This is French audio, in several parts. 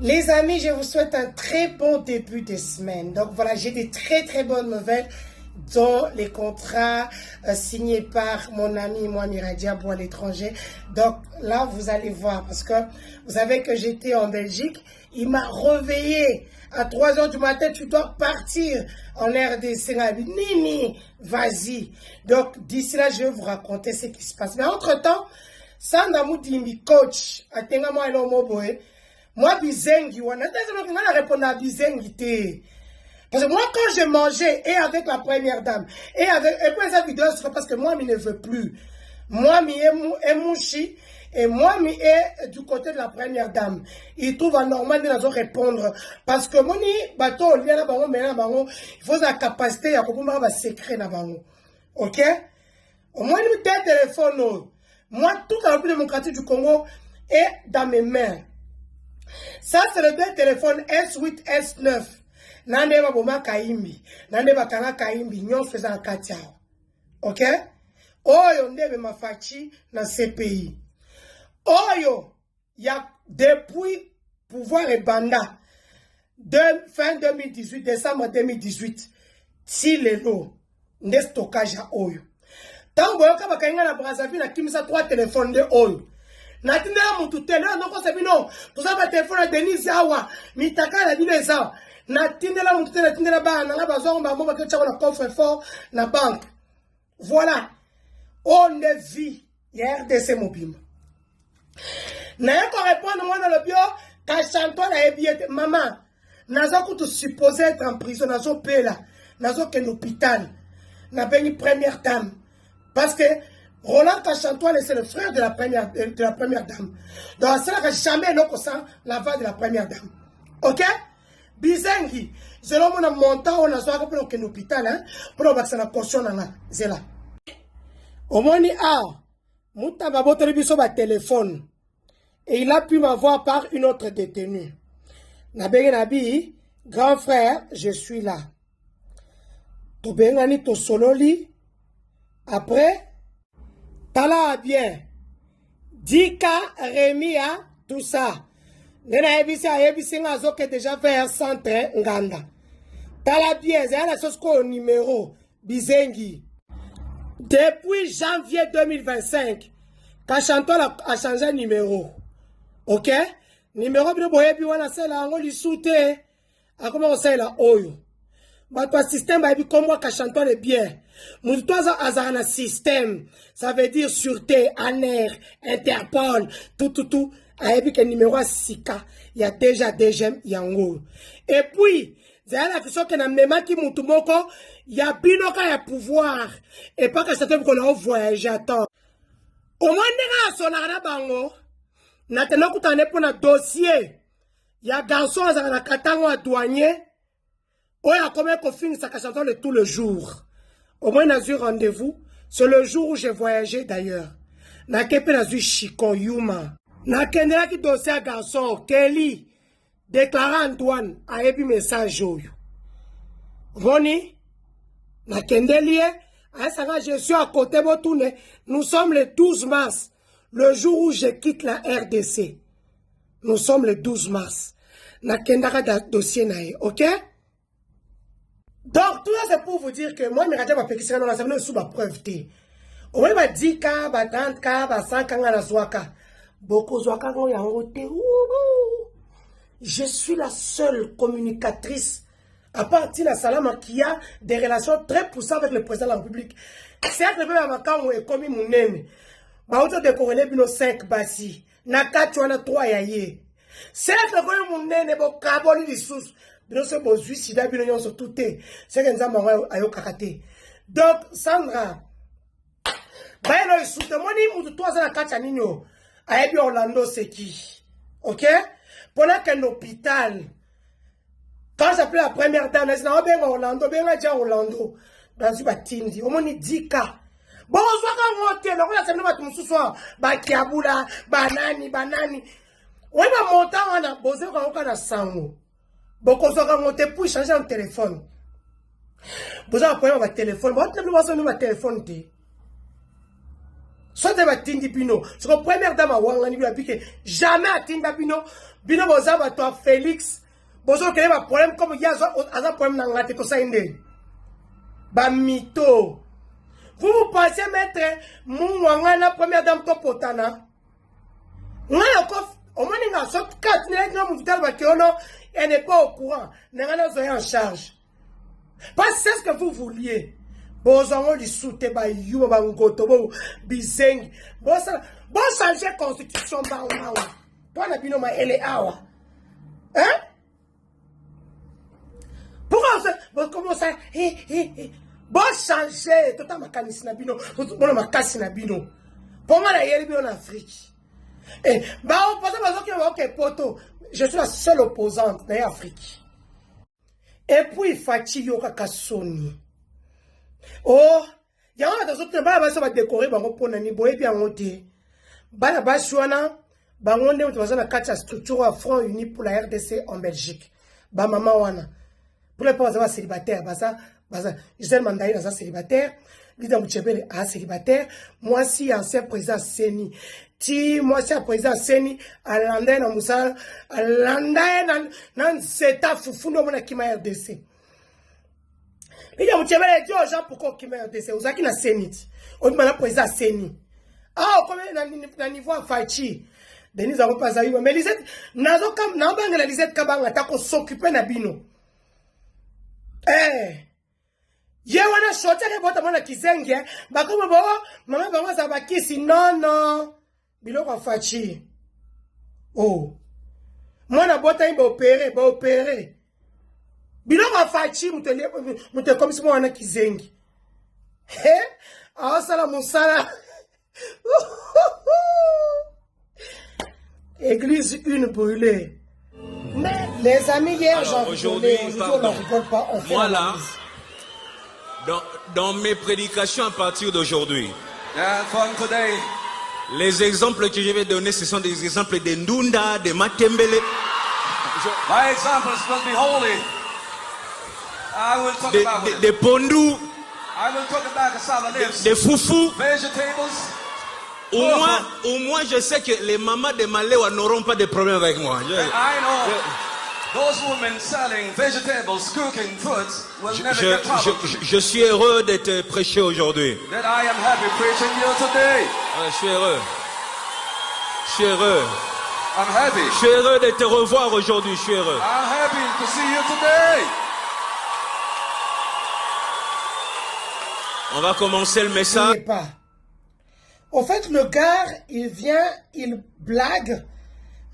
Les amis, je vous souhaite un très bon début de semaine. Donc voilà, j'ai des très bonnes nouvelles, dont les contrats signés par mon ami Mohamed Radiabou à l'étranger. Donc là, vous allez voir, parce que vous savez que j'étais en Belgique, il m'a réveillé à 3 h du matin, tu dois partir en RDC. Nini, vas-y. Donc d'ici là, je vais vous raconter ce qui se passe. Mais entre-temps, Sanda Moudimbi, coach, Atenga moi elo moboe. Moi, bizengi, on a répondu à bizengi. Parce que moi, quand je mangeais, et avec la première dame, et pour cette vidéo, c'est parce que moi, je ne veux plus. Moi, je est mouchi, et moi, je est du côté de la première dame. Il trouve anormal de répondre. Parce que moi, bateau, il y a il faut la capacité, il y a un secret. Ok? Au moins, il y a un téléphone. Moi, toute la République démocratique du Congo est dans mes mains. Ça, c'est le deux téléphone S8, S9. Nande baboma kaimbi. Nande bakanga kaimbi. Nyon faisant katia. Ok? Oyo ndebe mafachi na CPI. Oyo, y a depuis pouvoir et banda, fin 2018, décembre 2018, si le lot, nde stockage à oyo. Tant que bakainga na Brazzaville na kimisa 3 téléphones de oyo. Natinela mutu tele noko sebino tuza ba telefone Denise awa mitaka la bile za natinela mutu tele natinela ba na bazo ba mo ba ke tshako na coffre fort na banque. Voilà, on ne vit ya RDC mobimba na yako répondre moi dans le bio ka chanto na ebiete maman nazo kutu supposé être en prison nazo pela nazo ke l'hôpital na beni première dame parce que Roland Kachantoine, c'est le frère de la première dame. Donc, c'est là que jamais l'on consent la voix de la première dame. Ok? Bizengi, c'est là où on a monté, on a soif pour l'hôpital, hein, pour avoir la caution dans la zéla. Au moins, Mouta Babo télévision par téléphone. Et il a pu m'avoir par une autre détenue. Nabé Nabi, grand frère, je suis là. Tobengani to sololi. Après, Tala bien. Dika, Remia, tout ça. Nena ebisi ngazo que déjà fait un centre nganda. Tala bien, c'est la chose qu'on numéro Bizengi. Depuis janvier 2025, Kachantoine a changé de numéro. OK? Numéro de boyebi wana sela ngo lisute. A comment on sait là oyo. Votre système va être comme moi Kachantoine est bien. Mon toisa azana système, ça veut dire sûreté, ANER, Interpol, tout. Ayebi que numéro 6K, il y a déjà des gemmes, yango. Et puis, c'est la question que na mema ki mutu moko, il y a binoka ya pouvoir. Et pas que c'était qu'on a voyagé à temps. Au moins, nega sonara bango, na tena kutane pour na dossier. Il y a garçon azana katango à douanier. Oh, il y a combien qu'on finit sa Kachantoine tout le jour. Au moins, on a eu rendez-vous. C'est le jour où j'ai voyagé d'ailleurs. Na kepe na eu Chiko Yuma. Na kendela ki dossier à garçon. Kelly. Déclarant Antoine. A ebi message oyo. Voni. Na kendeli. Je suis à côté de tourne. Nous sommes le 12 mars. Le jour où je quitte la RDC. Nous sommes le 12 mars. Na kendaka da dossier nae. Ok? Donc, tout ça, c'est pour vous dire que moi, je ne vais pas faire ça, ça sous ma preuve. Au moins, je 10 cas, 30 cas, 100 cas, beaucoup de je suis la seule communicatrice, à partir de la Salama, qui a des relations très poussées avec le président de la République. C'est que le président est comme mon nez. Je vais décorer les 5 bassi. Naka, tu en as 3 yaye. C'est que le mon nez est bon, carbone de sous. Donc, Sandra, Orlando, c'est qui? Ok? Pendant qu'un hôpital, quand j'appelais la première dame, elle dit, Orlando, Orlando, dans une batindi, au moins 10 cas. Bon, on se voit quand on ce soir, Bakiabula, banani. Oui, ma montant, on a posé quand on a 100. Beaucoup de monter pour changer un téléphone. Vous avez un téléphone. Vous avez un téléphone. Soit de batindi bino. C'est la première dame à Wangani la pique. Jamais attinda bino. Bino bozaba toi Félix. Bozo kele ba problème comme il y a un problème dans la tête ça inde. Ba mito. Vous pensez mettre mon Wangani la première dame to potana. Ngana ko au moins nga so 4 nga mu vital ba keono elle n'est pas au courant. Ngana zo en charge. Pas c'est ce que vous vouliez. Bozango li soute ba yuba ba ngoto bo bizeng. Bon changer constitution ba wa. Toi na bino ma ele awa. Hein? Pourquoi ça comment ça bon changer tout ma kanisi na bino. Bon ma kasi na bino. Pour moi la yeli bino en Afrique. Eh ba opposant ba OK poto. Je suis la seule opposante dans l'Afrique. Et puis Fachi yoka kasoni. Oh, il y a un autres qui va décorer pour nani boye bien monter. Bana bashuana, bangonde on va la structure à front uni pour la RDC en Belgique. Ba maman wana. Pour les personnes célibataires, basa Gisèle Mandaï dans célibataire, Lida Mouchebele a célibataire, moi si ancien président Seni. Ti moi si président Seni à Landais na Moussa, à Landais nan seta fufundo mona kima RDC. Il y a un gens pour qui m'a dit, vous avez qui Sénit. On m'a président Séni. Ah, comme niveau Fachi. Denis avons pas eu. Mais Lisette, nazo kam, n'a pas la Lisette Kabanga, t'as qu'on s'occuper na bino. Eh. Yewana shota ke bota mona kizengi, ba comme bo, maman ba za ba kisi non. Biloko Fachi. Oh. Mona bota ba opérer. Biloko Fachi mute comme si moi on a kizengi. Ah sala musala. Église une brûlée. Mais les amis hier j'en aujourd'hui on ne rigole pas, on fait moi là dans mes prédications à partir d'aujourd'hui. Les exemples que je vais donner ce sont des exemples de Ndunda, de Matembele. My example is supposed to be holy. I will talk about de Pondou, I will talk about cassava leaves, de Foufou. vegetables. Au moins, je sais que les mamans de Maléwa n'auront pas de problème avec moi. I know those women selling vegetables, cooking foods will never get trouble. Je suis heureux d'être prêché aujourd'hui. That I am happy preaching you today. Je suis heureux. Je suis heureux. I'm happy. Je suis heureux de te revoir aujourd'hui. Je suis heureux. I'm happy to see you today. On va commencer le message. Pas. En fait, le gars, il vient, il blague,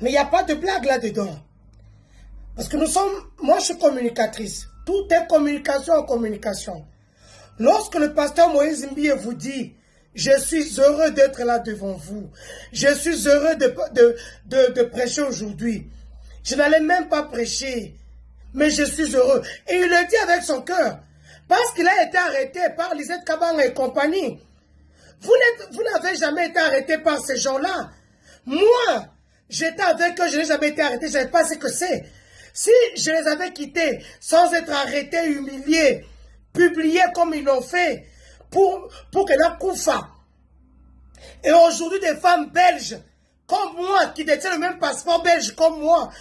mais il n'y a pas de blague là-dedans. Parce que nous sommes, moi je suis communicatrice. Tout est communication en communication. Lorsque le pasteur Moïse Mbie vous dit, je suis heureux d'être là devant vous. Je suis heureux de prêcher aujourd'hui. Je n'allais même pas prêcher, mais je suis heureux. Et il le dit avec son cœur. Parce qu'il a été arrêté par Lisette Kabanga et compagnie. Vous n'avez jamais été arrêté par ces gens-là. Moi, j'étais avec eux, je n'ai jamais été arrêté, je ne sais pas ce que c'est. Si je les avais quittés sans être arrêtés, humiliés, publiés comme ils l'ont fait, pour que la Koufa. Et aujourd'hui, des femmes belges, comme moi, qui détiennent le même passeport belge comme moi,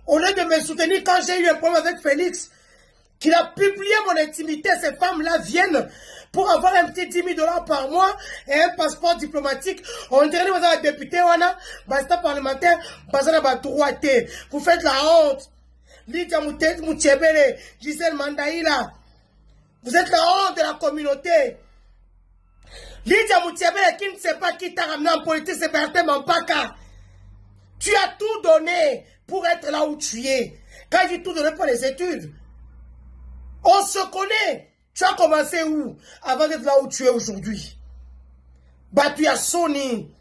au lieu de me soutenir quand j'ai eu un problème avec Félix, qu'il a publié mon intimité, ces femmes-là viennent pour avoir un petit 10 000 $ par mois et un passeport diplomatique. On dirait que vous avez un député, un parlementaire, vous faites la honte. Lydia Moutiébele, Gisèle Mandaïla, vous êtes la honte de la communauté. Lydia Moutiébele qui ne sait pas qui t'a ramené en politique, c'est Bertin Mampaka. Tu as tout donné pour être là où tu es. Quand j'ai tout donné pour les études, on se connaît. Tu as commencé où avant d'être là où tu es aujourd'hui? Battu à Sony.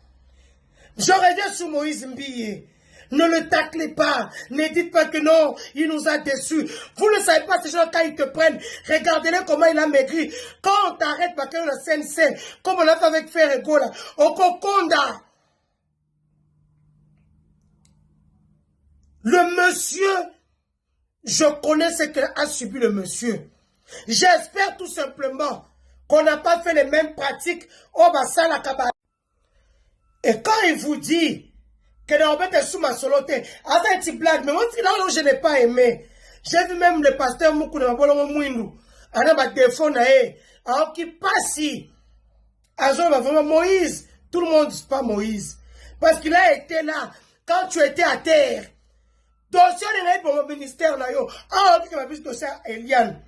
Je reviens sur Moïse Mbie. Ne le taclez pas. Ne dites pas que non, il nous a déçus. Vous ne savez pas ces gens quand ils te prennent. Regardez-les comment il a maigri. Quand on t'arrête, parce qu'on a CNC, comme on a fait avec Ferrego là, au Kokonda. Le monsieur, je connais ce qu'a subi le monsieur. J'espère tout simplement qu'on n'a pas fait les mêmes pratiques au Bassala Kabala. Et quand il vous dit que Norbert est sous ma soloté, à ça, une blague, mais moi, là où je n'ai pas aimé, j'ai vu même le pasteur Moukou de Mabolongo Mouindou, à un téléphone, alors qu'il passe ici, à vraiment Moïse, tout le monde ne dit pas Moïse, parce qu'il a été là, quand tu étais à terre, dossier pour mon ministère, ah, on dit que dossier à Eliane.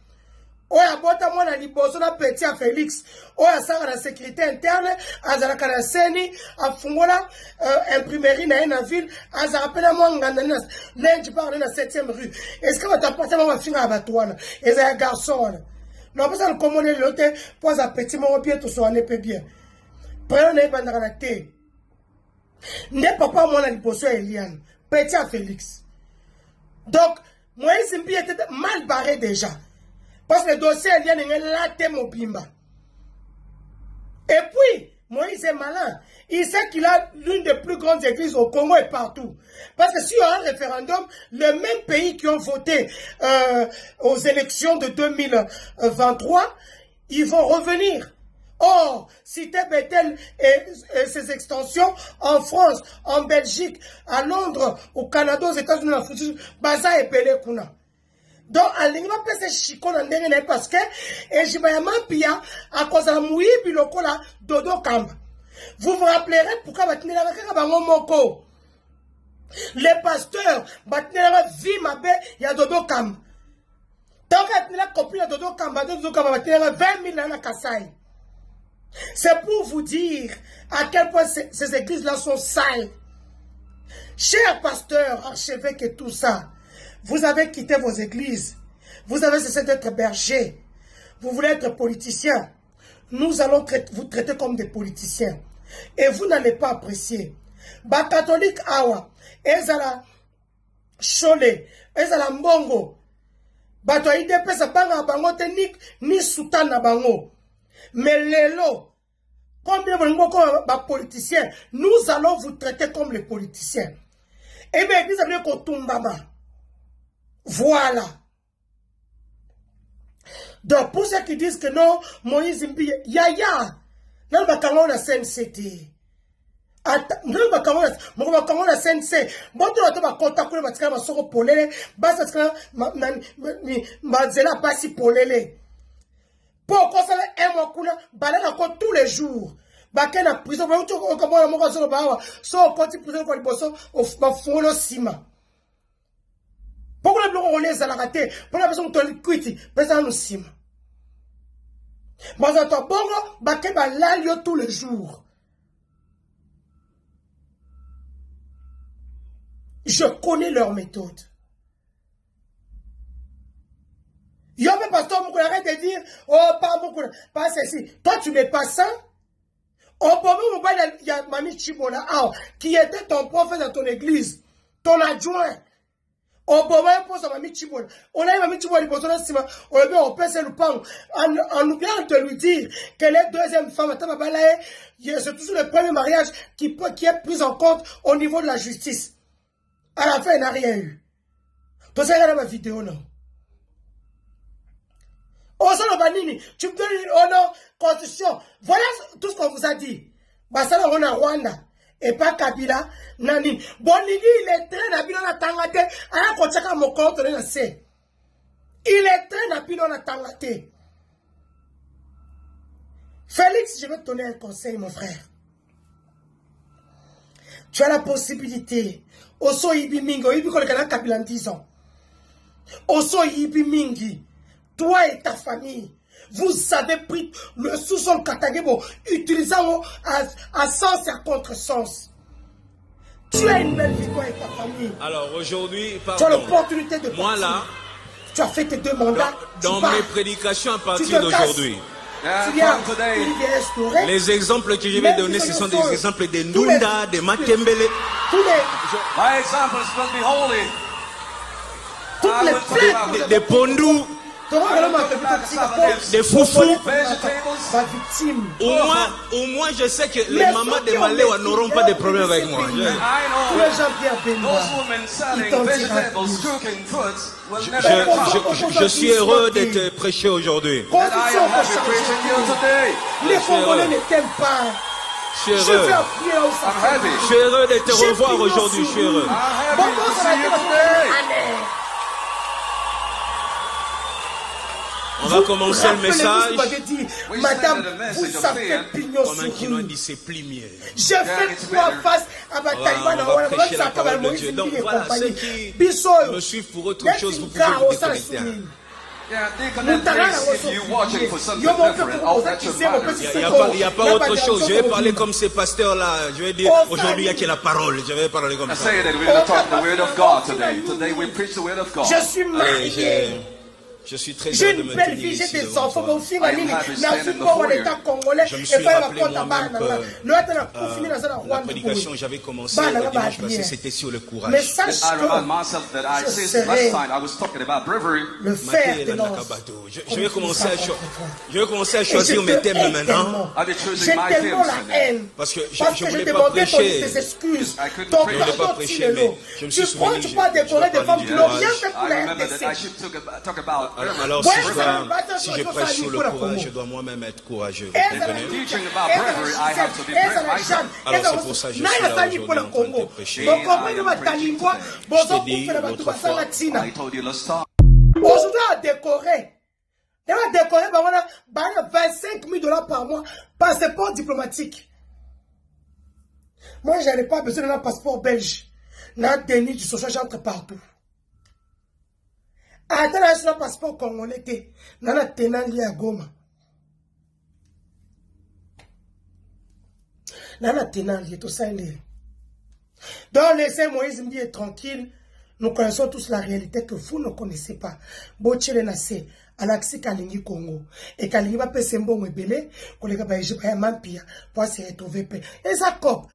Oya bota mwana liboso na petit à Félix. Oya sanga la sécurité interne, azalaka na seni, afungola imprimerie na une ville, azapela mwanga na lundi par na 7e rue. Est-ce que tu as passé ma fille à Batouana? Et c'est un garçon. Non, pas ça le commoner l'autre, pose un petit moment bien, tout soit n'est pas bien. Prenez pas dans la tête. N'est pas moi liboso Eliane, petit à Félix. Donc, Moïse Mbi était mal barré déjà. Parce que le dossier est là, Mobimba. Et puis, Moïse est malin. Il sait qu'il a l'une des plus grandes églises au Congo et partout. Parce que s'il y a un référendum, le même pays qui ont voté aux élections de 2023, ils vont revenir. Or, Cité Bethel et ses extensions en France, en Belgique, à Londres, au Canada, aux États-Unis, en France, Baza et Pelé Kuna. Donc, alingi ma pese chiko na ndenge na parce que ejibaya pia à cause de mouyi biloko la dodo kamba. Vous vous rappellerez pourquoi batinela kaka bango moko. Les pasteurs batinela vie mabe ya dodo kamba. Tant que la copie de dodo kamba batinela 20 000 na Kasai. C'est pour vous dire à quel point ces églises-là sont sales. Chers pasteurs, archevêques et tout ça, vous avez quitté vos églises. Vous avez cessé d'être berger. Vous voulez être politicien. Nous allons vous traiter comme des politiciens. Et vous n'allez pas apprécier. Ba catholique awa, ezala chole, ezala mbongo. Ba to IDP sa banga bango technique ni soutane bango. Mais lelo, comme les politiciens, nous allons vous traiter comme les politiciens. Et bien, l'église a dit qu'on tombe. Voilà. Donc, pour ceux qui disent que non, Moïse Mbi, yaya, non, bah, quand on a CNCT. Non, bah, quand on a CNC, bon, tu vas contacter le matin, ma soro polele, bah, ça sera, ma zela passi polele. Pourquoi ça un mois coula, balade encore tous les jours. Bah, qu'elle a prison, bah, tu vas comment la mort sur le bawa, soit au côté prison, pour le bosso, au fond, ciment. Pourquoi on les a raté? Pour la personne qui a quitte, personne nous cime. Mais j'entends bon, baké ba l'alio tous les jours. Je connais leur méthode. Yo, mais pasteur, vous arrête de dire, oh, pas beaucoup, pas ceci. Toi, tu n'es pas ça. Au moment où il y a Mami Chibola, qui était ton prophète dans ton église, ton adjoint. Au moment où on a mis Chibola, on a mis Chibola, on a passé le pan, en oubliant de lui dire que les deuxième femme, c'est toujours le premier mariage qui est pris en compte au niveau de la justice. À la fin, il n'a rien eu. Donc, ça, regarde ma vidéo, non? Oh, ça, le banini, tu me donnes oh non, constitution. Voilà tout ce qu'on vous a dit. Bah, ça, on a Rwanda. Et pas Kabila, Nani. Bon, il est très nabil dans la tangate. Alors, quand tu as mon compte, il est très nabil dans la tangate. Félix, je vais te donner un conseil, mon frère. Tu as la possibilité. Oso Ibi Mingi, Ibi Kolekana Kabila en 10 ans. Oso Ibi Mingi, toi et ta famille, vous avez pris le sous-sol Katagebo, utilisant à sens et à contre-sens. Tu as une belle vie, toi et ta famille. Alors aujourd'hui, tu as l'opportunité de moi partir. là, tu as fait tes deux mandats. Dans mes prédications à partir d'aujourd'hui, les exemples que je vais donner, ce sont des exemples de Ndunda, de Makembele. My examples will be holy. Des Pondou, des Foufou. Au moins, je sais que les mamans de Maléwa n'auront pas de problème avec moi. Je suis heureux d'être prêché aujourd'hui. Les Congolais ne t'aiment pas. Je suis Je vais heureux. appuyer là où ça I'm happy. Je suis heureux de te J'ai revoir pignon aujourd'hui. Je sur suis heureux. I'm happy Bon, to ça va see you être today. Allez. On va commencer le message. Vous m'avez dit, We madame, started a message vous of savez fear. pignon Comme un sur Chinois rue. dit, c'est plié. J'ai fait trois face à ma Taliban. On va prêcher la parole de Dieu. Donc voilà, ceux qui me suivent pour autre chose, vous pouvez vous déconnecter. Yeah, déconnect, please, if you're watching for something different, out at your battery. Il n'y a pas autre chose. Je vais parler comme ces pasteurs-là. Je vais dire, aujourd'hui, il n'y a que la parole. Je vais parler comme I ça. say that we're going to talk the word of God today. Today we preach the word of God. Je suis Allez, marié. je suis très J'ai heureux de une me belle tenir vie, j'ai ici des devant enfants, toi. mon fils, ma ligne, happy mais standing aussi pour before l'État you. congolais, Je me et suis faire rappelé la compte à moi-même Bana. La prédication, j'avais commencé le dimanche passé, c'était sur le Mais courage. sache I remind que myself that I je said serai last time I was talking about bravery. le fer Maté de la lance. Nakabato. Je vais commencer à choisir mes thèmes maintenant. J'ai tellement la haine. Parce que je Parce ne que je voulais pas demandais prêcher. tes excuses. I couldn't Ton preach. Je voulais pas pardon, prêcher, tu mais je me suis Tu prends, souvenu, tu peux décorer des femmes qui n'ont rien fait pour I la remember that I RDC. should talk about bravery. Alors si je prêche sur le courage, je dois moi-même être courageux. Vous comprenez? Teaching about bravery, I have to be brave myself. Alors c'est pour ça que je suis là aujourd'hui en train de prêcher. Donc, comprenez ma talingwa, bozo kufela bato basala tina. I told you, let's talk. Aujourd'hui, on a décoré. On a décoré, on a 25 000 $ par mois, passeport diplomatique. Moi, je n'ai pas besoin d'un passeport belge. N'a tenue du social, j'entre partout. Attends, un passeport congolais, n'a pas tenant lié à Goma. N'a pas tenant lié, tout ça, donc, laissez Moïse me dire tranquille. Nous connaissons tous la réalité que vous ne connaissez pas. Bochele nase, Alaxi Kalingi Congo. Et Kalingi va payer Sembo Mebele, Kolega Baïji Bayamampia, pour se retrouver. Et ça cop.